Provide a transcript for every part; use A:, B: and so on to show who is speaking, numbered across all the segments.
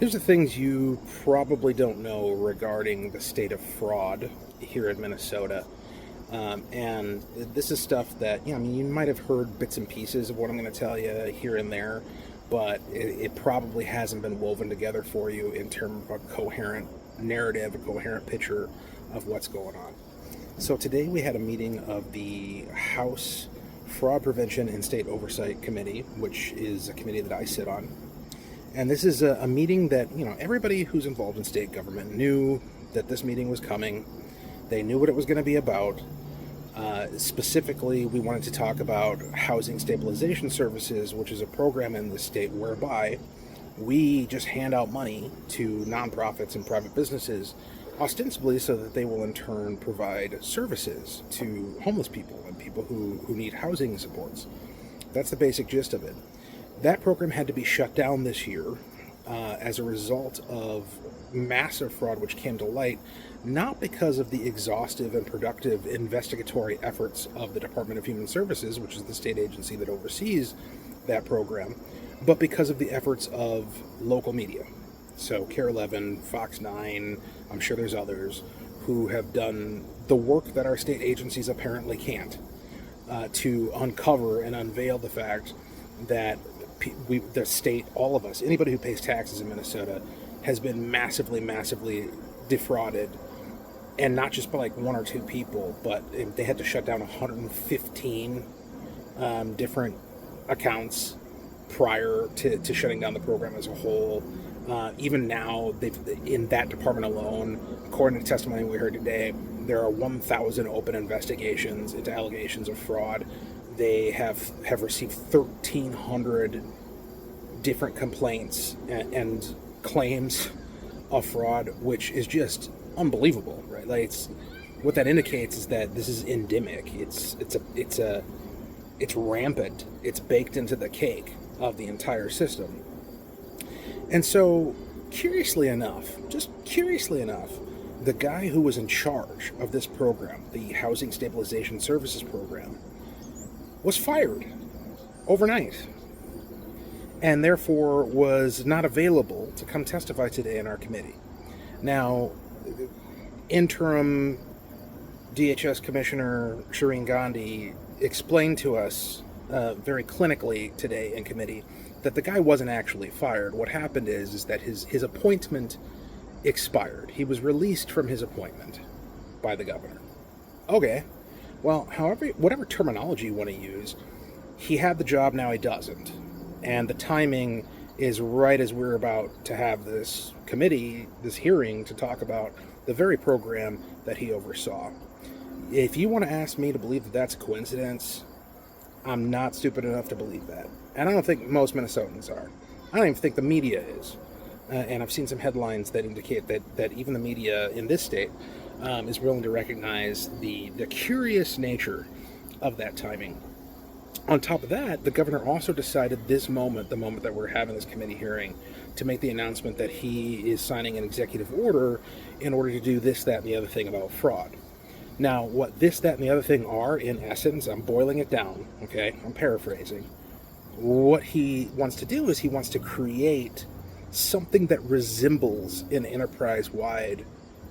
A: Here's the things you probably don't know regarding the state of fraud here in Minnesota. And this is stuff that, you might have heard bits and pieces of what I'm going to tell you here and there, but it probably hasn't been woven together for you in terms of a coherent narrative, a coherent picture of what's going on. So today we had a meeting of the House Fraud Prevention and State Oversight Committee, which is a committee that I sit on. And this is a meeting that, everybody who's involved in state government knew that this meeting was coming. They knew what it was going to be about. Specifically, we wanted to talk about housing stabilization services, which is a program in the state whereby we just hand out money to nonprofits and private businesses, ostensibly so that they will in turn provide services to homeless people and people who need housing supports. That's the basic gist of it. That program had to be shut down this year as a result of massive fraud which came to light, not because of the exhaustive and productive investigatory efforts of the Department of Human Services, which is the state agency that oversees that program, but because of the efforts of local media. So KARE 11, Fox 9, I'm sure there's others who have done the work that our state agencies apparently can't to uncover and unveil the fact that the state, all of us, anybody who pays taxes in Minnesota, has been massively defrauded, and not just by like one or two people, but they had to shut down 115 different accounts prior to shutting down the program as a whole. Even now, in that department alone, according to testimony we heard today, there are 1,000 open investigations into allegations of fraud. They have received 1,300 different complaints and claims of fraud, which is just unbelievable, right? Like, what that indicates is that this is endemic. It's rampant. It's baked into the cake of the entire system. And so, curiously enough, the guy who was in charge of this program, the Housing Stabilization Services Program, was fired overnight, and therefore was not available to come testify today in our committee. Now, interim DHS Commissioner Shireen Gandhi explained to us very clinically today in committee that the guy wasn't actually fired. What happened is that his appointment expired. He was released from his appointment by the governor. Okay. Well, whatever terminology you want to use, he had the job, now he doesn't. And the timing is right as we're about to have this committee, this hearing, to talk about the very program that he oversaw. If you want to ask me to believe that that's a coincidence, I'm not stupid enough to believe that. And I don't think most Minnesotans are. I don't even think the media is. And I've seen some headlines that indicate that even the media in this state is willing to recognize the curious nature of that timing. On top of that, the governor also decided the moment that we're having this committee hearing, to make the announcement that he is signing an executive order in order to do this, that, and the other thing about fraud. Now, what this, that, and the other thing are, in essence, I'm boiling it down, okay? I'm paraphrasing. What he wants to do is he wants to create something that resembles an enterprise-wide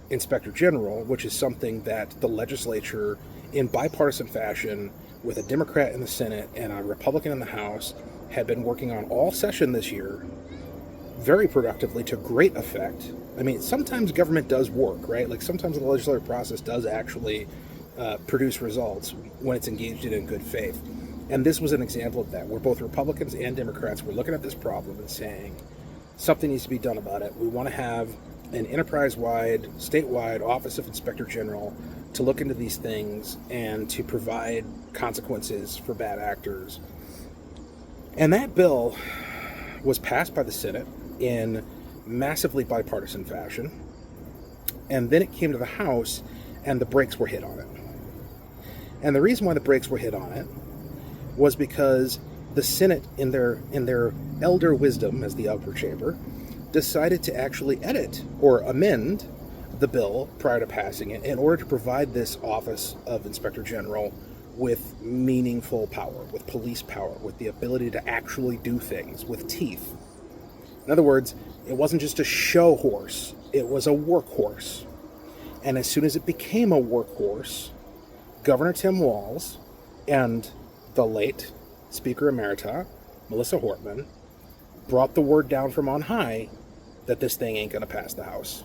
A: inspector general, which is something that the legislature, in bipartisan fashion, with a Democrat in the Senate and a Republican in the House, had been working on all session this year, very productively, to great effect. I mean, sometimes government does work, right? Like, sometimes the legislative process does actually produce results when it's engaged in good faith. And this was an example of that, where both Republicans and Democrats were looking at this problem and saying, something needs to be done about it. We want to have an enterprise-wide, statewide Office of Inspector General to look into these things and to provide consequences for bad actors. And that bill was passed by the Senate in massively bipartisan fashion. And then it came to the House, and the brakes were hit on it. And the reason why the brakes were hit on it was because the Senate, in their elder wisdom as the upper chamber, decided to actually edit or amend the bill prior to passing it in order to provide this Office of Inspector General with meaningful power, with police power, with the ability to actually do things, with teeth. In other words, It wasn't just a show horse, it was a workhorse. And as soon as it became a workhorse, Governor Tim Walz and the late Speaker Emerita, Melissa Hortman, brought the word down from on high that this thing ain't going to pass the House.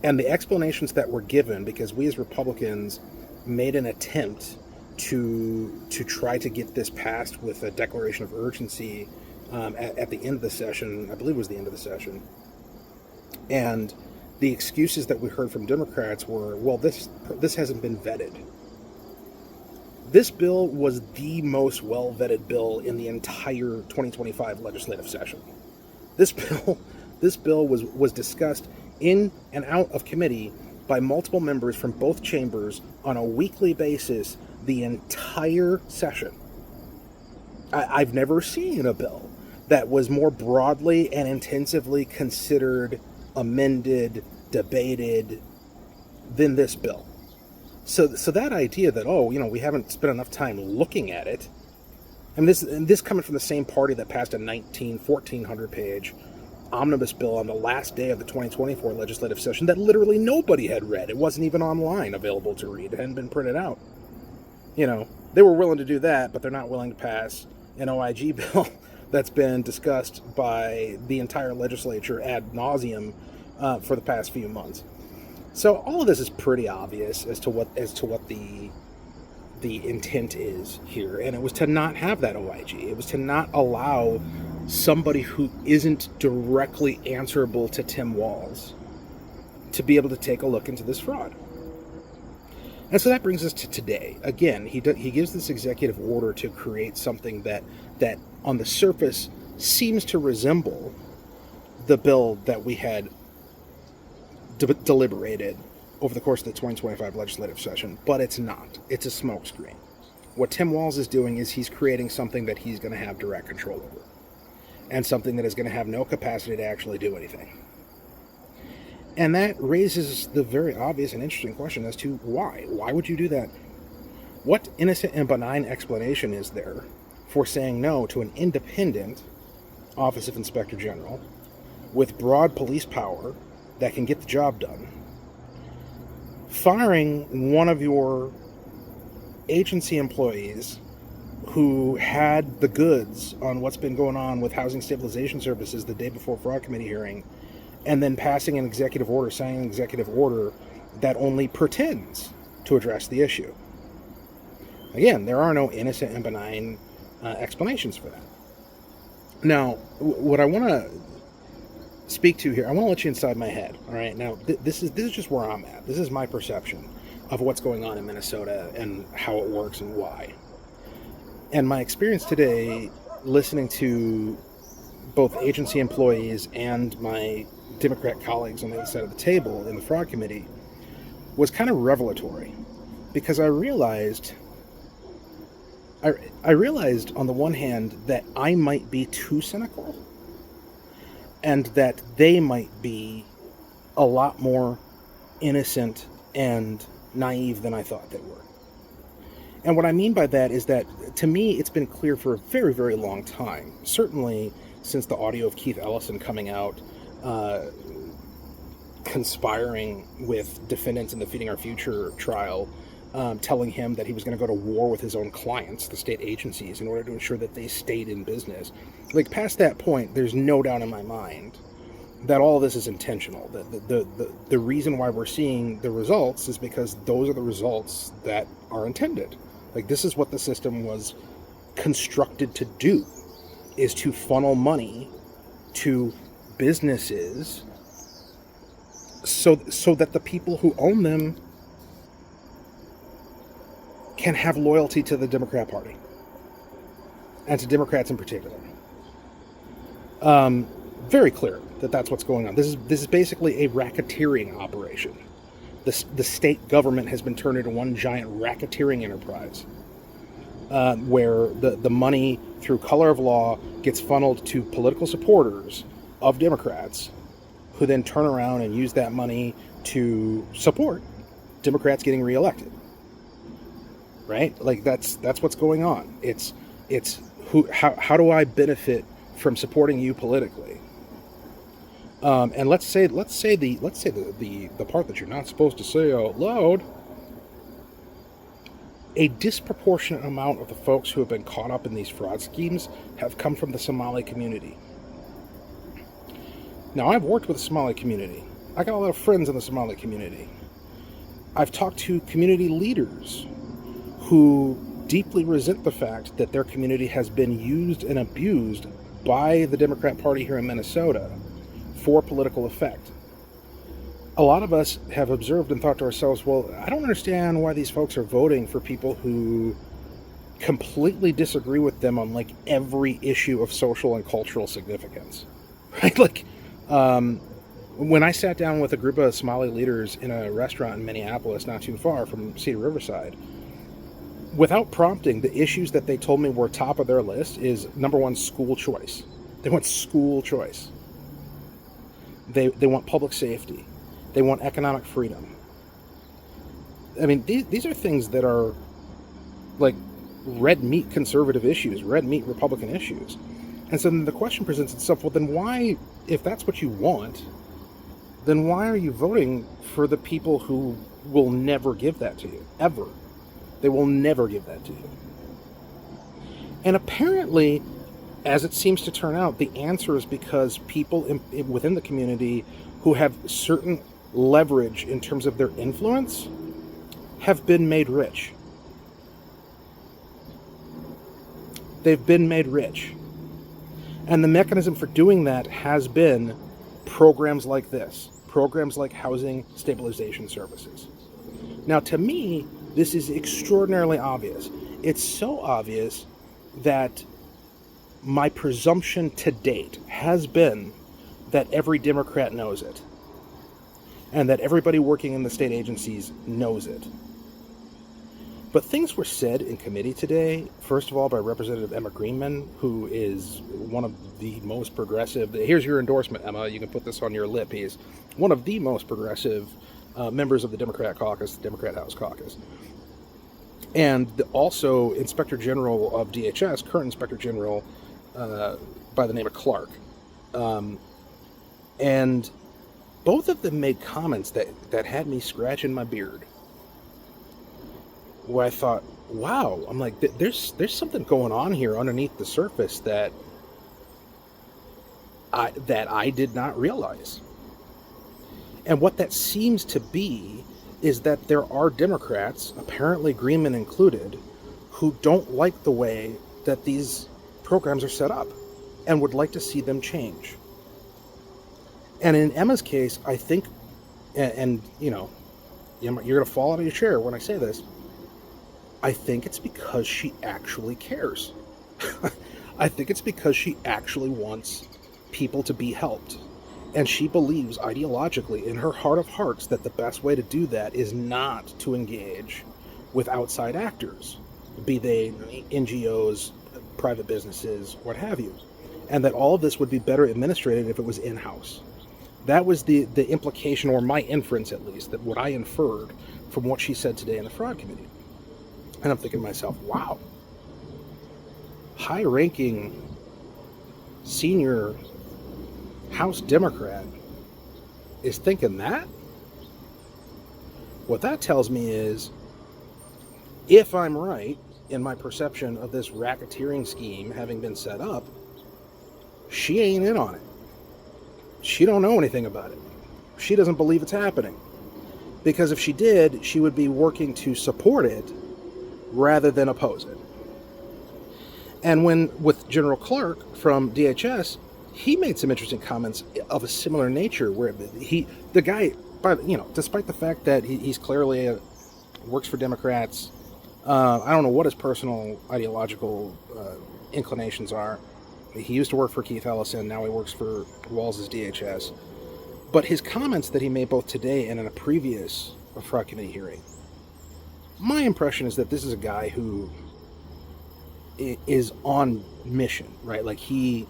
A: And the explanations that were given, because we as Republicans made an attempt to try to get this passed with a declaration of urgency at the end of the session, I believe it was the end of the session. And the excuses that we heard from Democrats were, well, this hasn't been vetted. This bill was the most well-vetted bill in the entire 2025 legislative session. This bill was discussed in and out of committee by multiple members from both chambers on a weekly basis the entire session. I've never seen a bill that was more broadly and intensively considered, amended, debated than this bill. So that idea that, we haven't spent enough time looking at it, and this coming from the same party that passed a 1,400 page omnibus bill on the last day of the 2024 legislative session that literally nobody had read. It wasn't even online available to read. It hadn't been printed out. They were willing to do that, but they're not willing to pass an OIG bill that's been discussed by the entire legislature ad nauseum for the past few months. So all of this is pretty obvious as to what the intent is here, and it was to not have that OIG. It was to not allow somebody who isn't directly answerable to Tim Walz to be able to take a look into this fraud. And so that brings us to today. Again, he gives this executive order to create something that on the surface seems to resemble the bill that we had deliberated over the course of the 2025 legislative session, but it's not. It's a smokescreen. What Tim Walz is doing is he's creating something that he's going to have direct control over, and something that is going to have no capacity to actually do anything. And that raises the very obvious and interesting question as to why. Why would you do that? What innocent and benign explanation is there for saying no to an independent Office of Inspector General with broad police power that can get the job done, firing one of your agency employees who had the goods on what's been going on with housing stabilization services the day before fraud committee hearing, and then passing an executive order, signing an executive order that only pretends to address the issue? Again, there are no innocent and benign explanations for that. Now, what I want to speak to here, I want to let you inside my head. All right, now this is just where I'm at. This is my perception of what's going on in Minnesota and how it works and why. And my experience today, listening to both agency employees and my Democrat colleagues on the other side of the table in the fraud committee, was kind of revelatory, because I realized on the one hand that I might be too cynical, and that they might be a lot more innocent and naive than I thought they were. And what I mean by that is that, to me, it's been clear for a very, very long time, certainly since the audio of Keith Ellison coming out, conspiring with defendants in the Feeding Our Future trial, telling him that he was going to go to war with his own clients, the state agencies, in order to ensure that they stayed in business. Like, past that point, there's no doubt in my mind that all this is intentional. The reason why we're seeing the results is because those are the results that are intended. Like, this is what the system was constructed to do, is to funnel money to businesses so that the people who own them can have loyalty to the Democrat Party, and to Democrats in particular. Very clear that that's what's going on. This is basically a racketeering operation. The state government has been turned into one giant racketeering enterprise, where the money through color of law gets funneled to political supporters of Democrats, who then turn around and use that money to support Democrats getting reelected. Right? Like, that's what's going on. It's how do I benefit from supporting you politically. And let's say the part that you're not supposed to say out loud. A disproportionate amount of the folks who have been caught up in these fraud schemes have come from the Somali community. Now, I've worked with the Somali community. I got a lot of friends in the Somali community. I've talked to community leaders who deeply resent the fact that their community has been used and abused by the Democrat Party here in Minnesota for political effect. A lot of us have observed and thought to ourselves, well, I don't understand why these folks are voting for people who completely disagree with them on like every issue of social and cultural significance, right? Like, when I sat down with a group of Somali leaders in a restaurant in Minneapolis, not too far from Cedar Riverside, without prompting, the issues that they told me were top of their list is, number one, school choice. They want school choice. They want public safety. They want economic freedom. I mean, these are things that are like red meat conservative issues, red meat Republican issues. And so then the question presents itself, well, then why, if that's what you want, then why are you voting for the people who will never give that to you? Ever. They will never give that to you. And apparently, as it seems to turn out, the answer is because people within the community who have certain leverage in terms of their influence have been made rich. They've been made rich. And the mechanism for doing that has been programs like this, programs like housing stabilization services. Now, to me, this is extraordinarily obvious. It's so obvious that my presumption to date has been that every Democrat knows it, and that everybody working in the state agencies knows it. But things were said in committee today, first of all, by Representative Emma Greenman, who is one of the most progressive, here's your endorsement, Emma, you can put this on your lip, he's one of the most progressive members of the Democrat caucus, the Democrat House caucus. And also Inspector General of DHS, current Inspector General by the name of Clark. And both of them made comments that had me scratching my beard, where I thought, wow, I'm like, there's something going on here underneath the surface that I did not realize. And what that seems to be is that there are Democrats, apparently Greenman included, who don't like the way that these programs are set up and would like to see them change. And in Emma's case, I think, and you know, you're going to fall out of your chair when I say this, I think it's because she actually cares. I think it's because she actually wants people to be helped. And she believes ideologically in her heart of hearts that the best way to do that is not to engage with outside actors, be they NGOs, private businesses, what have you. And that all of this would be better administrated if it was in-house. That was the implication, or my inference at least, that what I inferred from what she said today in the fraud committee. And I'm thinking to myself, wow, high-ranking senior House Democrat is thinking that? What that tells me is, if I'm right in my perception of this racketeering scheme having been set up, she ain't in on it. She don't know anything about it. She doesn't believe it's happening. Because if she did, she would be working to support it rather than oppose it. And with General Clark from DHS, he made some interesting comments of a similar nature, where the guy, despite the fact that he's clearly works for Democrats, I don't know what his personal ideological inclinations are. He used to work for Keith Ellison, now he works for Walz's DHS. But his comments that he made both today and in a previous fraud committee hearing, my impression is that this is a guy who is on mission, right? Like he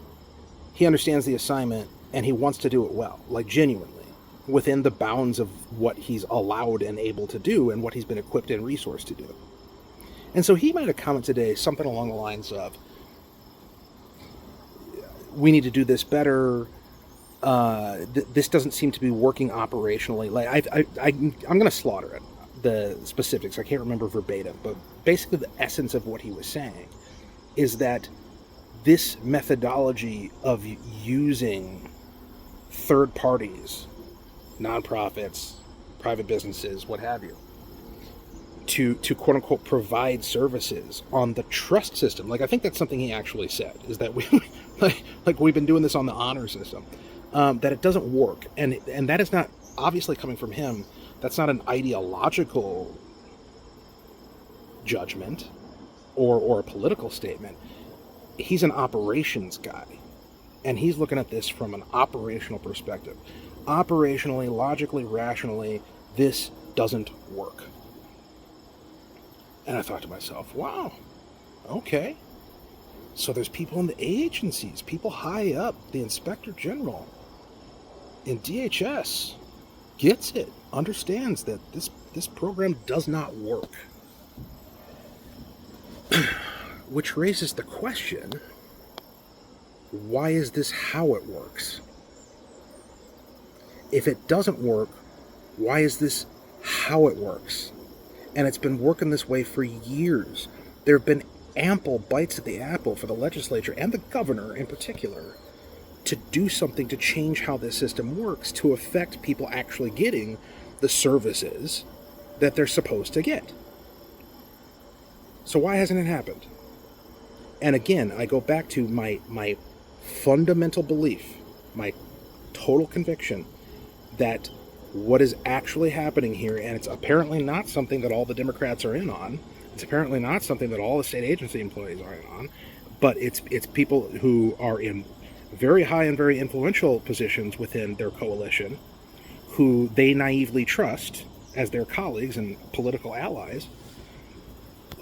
A: understands the assignment and he wants to do it well, like genuinely, within the bounds of what he's allowed and able to do and what he's been equipped and resourced to do. And so he made a comment today, something along the lines of, we need to do this better. This doesn't seem to be working operationally. Like I'm going to slaughter it, the specifics. I can't remember verbatim, but basically the essence of what he was saying is that this methodology of using third parties, nonprofits, private businesses, what have you, to quote unquote provide services on the trust system. Like, I think that's something he actually said, is that we like we've been doing this on the honor system, that it doesn't work. And that is not obviously coming from him. That's not an ideological judgment or a political statement. He's an operations guy, and he's looking at this from an operational perspective. Operationally, logically, rationally, this doesn't work. And I thought to myself, wow, okay. So there's people in the agencies, people high up, the Inspector General in DHS gets it, understands that this program does not work. Which raises the question, why is this how it works? If it doesn't work, why is this how it works? And it's been working this way for years. There have been ample bites at the apple for the legislature and the governor in particular to do something to change how this system works to affect people actually getting the services that they're supposed to get. So why hasn't it happened? And again, I go back to my fundamental belief, my total conviction that what is actually happening here, and it's apparently not something that all the Democrats are in on, it's apparently not something that all the state agency employees are in on, but it's people who are in very high and very influential positions within their coalition, who they naively trust as their colleagues and political allies,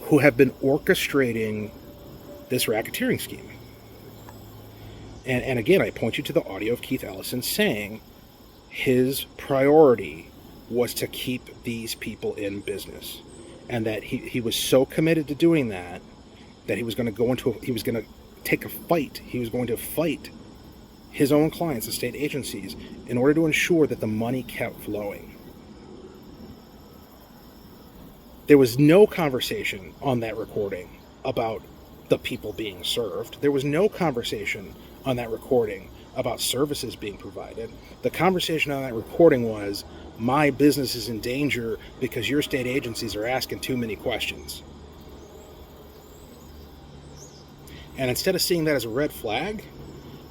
A: who have been orchestrating this racketeering scheme. And again, I point you to the audio of Keith Ellison saying his priority was to keep these people in business, and that he was so committed to doing that he was going to go into he was going to take a fight. He was going to fight his own clients, the state agencies, in order to ensure that the money kept flowing. There was no conversation on that recording about the people being served. There was no conversation on that recording about services being provided. The conversation on that recording was, my business is in danger because your state agencies are asking too many questions. And instead of seeing that as a red flag,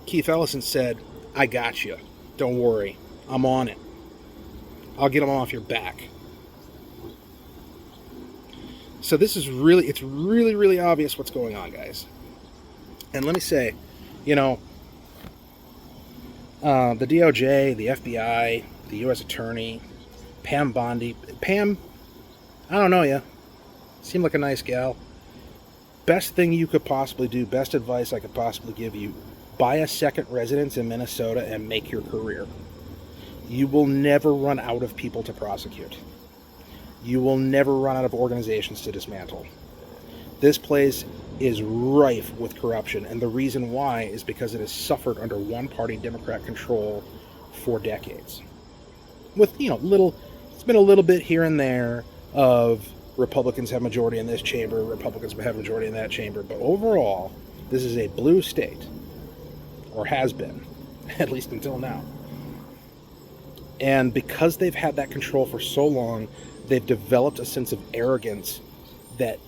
A: Keith Ellison said, I got you. Don't worry. I'm on it. I'll get them off your back. So it's really, really obvious what's going on, guys. And let me say, the DOJ, the FBI, the U.S. Attorney, Pam Bondi. Pam, I don't know you. Seemed like a nice gal. Best thing you could possibly do, best advice I could possibly give you, buy a second residence in Minnesota and make your career. You will never run out of people to prosecute. You will never run out of organizations to dismantle. This place is rife with corruption, and the reason why is because it has suffered under one-party Democrat control for decades. With, it's been a little bit here and there of Republicans have majority in this chamber, Republicans have majority in that chamber, but overall, this is a blue state, or has been, at least until now. And because they've had that control for so long, they've developed a sense of arrogance that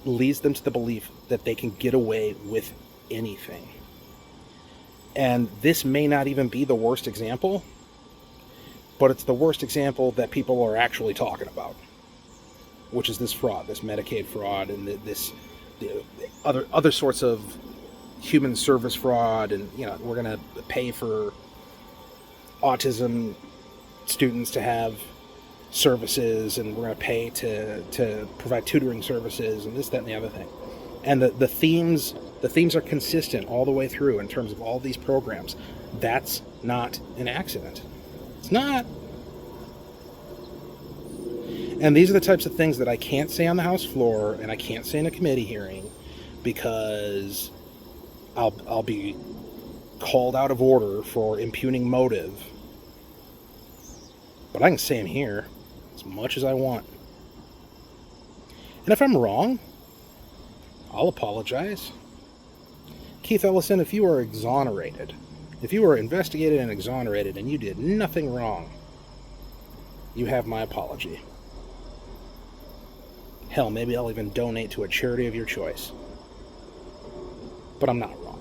A: leads them to the belief that they can get away with anything. And this may not even be the worst example, but it's the worst example that people are actually talking about, which is this fraud, this Medicaid fraud, and the other sorts of human service fraud. And we're going to pay for autism students to have services, and we're going to pay to provide tutoring services, and this, that, and the other thing. And the themes are consistent all the way through in terms of all these programs. That's not an accident. It's not. And these are the types of things that I can't say on the House floor, and I can't say in a committee hearing, because I'll be called out of order for impugning motive. But I can say I'm here as much as I want. And if I'm wrong, I'll apologize. Keith Ellison, if you are exonerated, if you were investigated and exonerated and you did nothing wrong, you have my apology. Hell, maybe I'll even donate to a charity of your choice. But I'm not wrong.